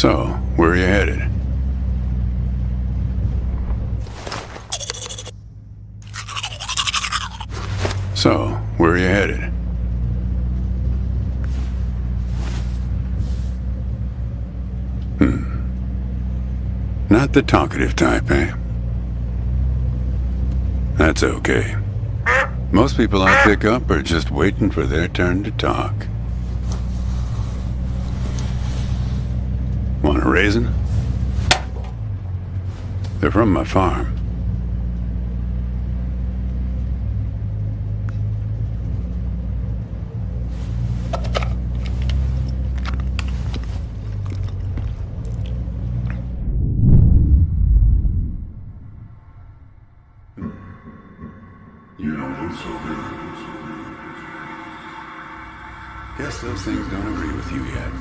So, where are you headed? So, where are you headed? Not the talkative type, eh? That's okay. Most people I pick up are just waiting for their turn to talk. Want a raisin? They're from my farm. You don't look so good. Guess those things don't agree with you yet.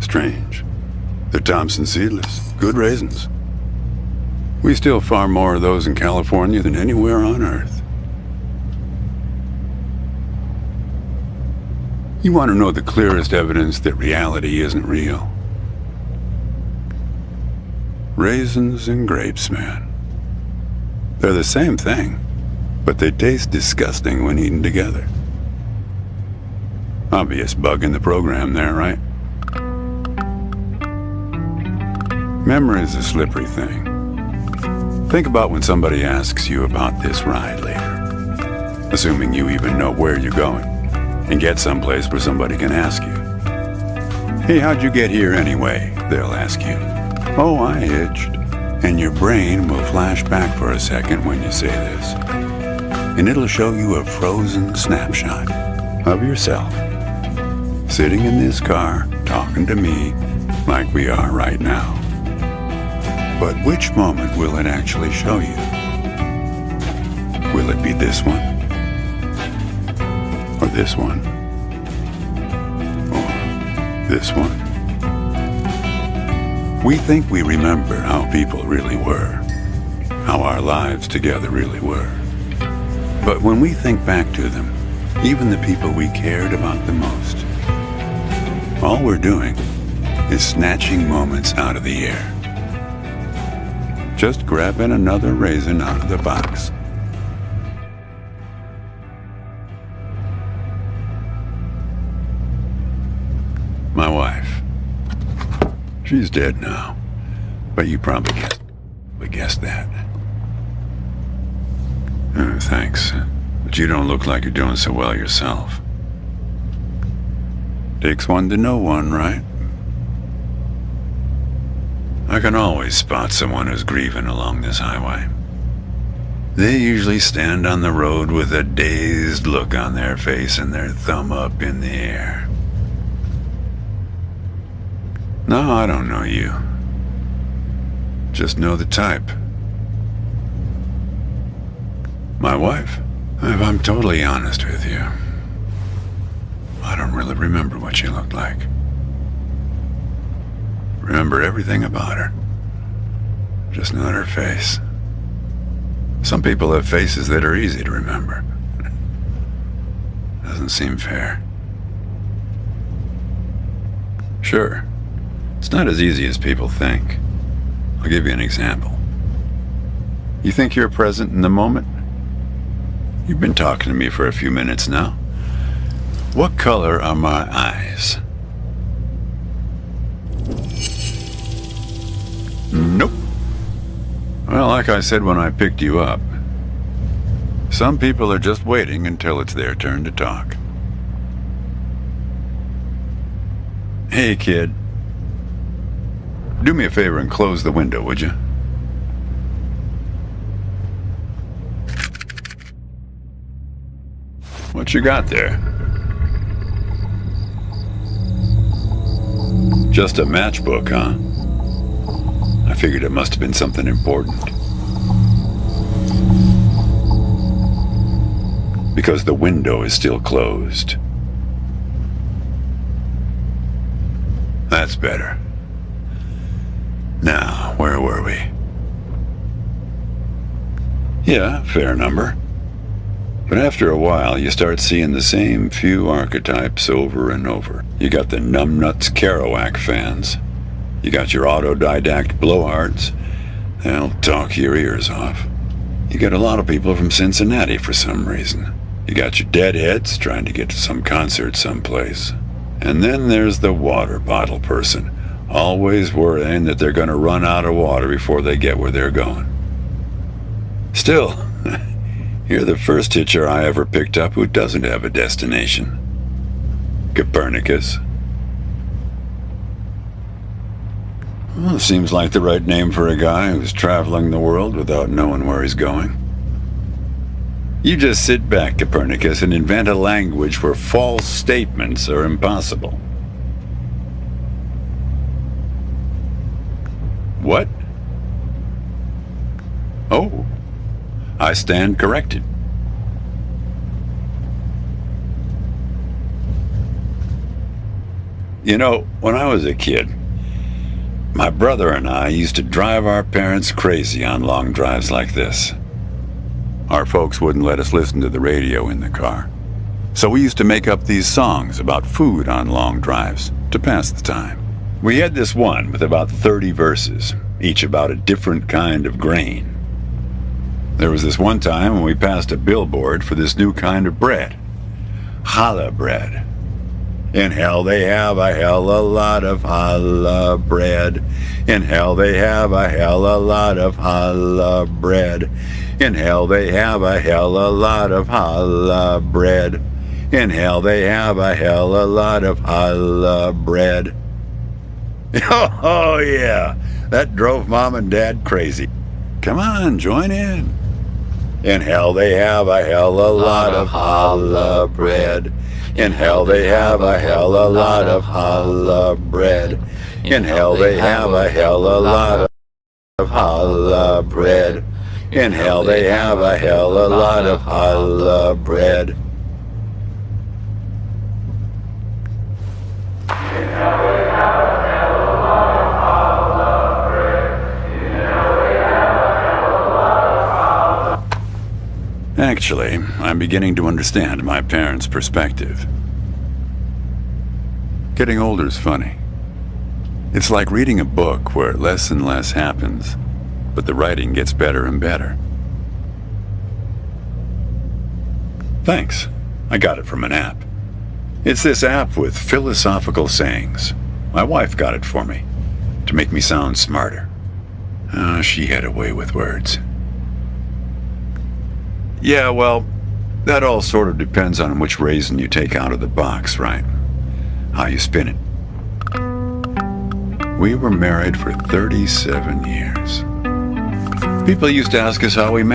Strange. They're Thompson seedless. Good raisins. We still farm more of those in California than anywhere on Earth. You want to know the clearest evidence that reality isn't real? Raisins and grapes, man. They're the same thing, but they taste disgusting when eaten together. Obvious bug in the program there, right? Memory's a slippery thing. Think about when somebody asks you about this ride later, assuming you even know where you're going, and get someplace where somebody can ask you. Hey, how'd you get here anyway? They'll ask you. Oh, I hitched. And your brain will flash back for a second when you say this. And it'll show you a frozen snapshot of yourself, sitting in this car, talking to me like we are right now. But which moment will it actually show you? Will it be this one? Or this one? Or this one? We think we remember how people really were, how our lives together really were. But when we think back to them, even the people we cared about the most, all we're doing is snatching moments out of the air. Just grabbing another raisin out of the box. My wife. She's dead now, but you probably guessed that. Thanks, but you don't look like you're doing so well yourself. Takes one to know one, right? I can always spot someone who's grieving along this highway. They usually stand on the road with a dazed look on their face and their thumb up in the air. No, I don't know you. Just know the type. My wife? If I'm totally honest with you, I don't really remember what she looked like. Remember everything about her. Just not her face. Some people have faces that are easy to remember. Doesn't seem fair. Sure. It's not as easy as people think. I'll give you an example. You think you're present in the moment? You've been talking to me for a few minutes now. What color are my eyes? Nope. Well, like I said when I picked you up, some people are just waiting until it's their turn to talk. Hey, kid. Do me a favor and close the window, would you? What you got there? Just a matchbook, huh? I figured it must have been something important. Because the window is still closed. That's better. Now, where were we? Yeah, fair number. But after a while, you start seeing the same few archetypes over and over. You got the numbnuts Kerouac fans. You got your autodidact blowhards. They'll talk your ears off. You got a lot of people from Cincinnati for some reason. You got your deadheads trying to get to some concert someplace. And then there's the water bottle person, always worrying that they're going to run out of water before they get where they're going. Still, you're the first hitcher I ever picked up who doesn't have a destination. Copernicus. Well, seems like the right name for a guy who's traveling the world without knowing where he's going. You just sit back, Copernicus, and invent a language where false statements are impossible. What? Oh, I stand corrected. You know, when I was a kid, my brother and I used to drive our parents crazy on long drives like this. Our folks wouldn't let us listen to the radio in the car. So we used to make up these songs about food on long drives to pass the time. We had this one with about 30 verses, each about a different kind of grain. There was this one time when we passed a billboard for this new kind of bread. Challah bread. In hell they have a hell a lot of challah bread. In hell they have a hell a lot of challah bread. In hell they have a hell a lot of challah bread. In hell they have a hell a lot of challah bread. Oh yeah, that drove Mom and Dad crazy. Come on, join in. In hell they have a hell a lot of challah bread. In hell they have a hell a lot of challah bread. In hell they have a hell a lot of challah bread. In hell they have a hell a lot of challah bread. Actually, I'm beginning to understand my parents' perspective. Getting older's funny. It's like reading a book where less and less happens, but the writing gets better and better. Thanks. I got it from an app. It's this app with philosophical sayings. My wife got it for me, to make me sound smarter. She had a way with words. Yeah, well, that all sort of depends on which raisin you take out of the box, right? How you spin it. We were married for 37 years. People used to ask us how we met.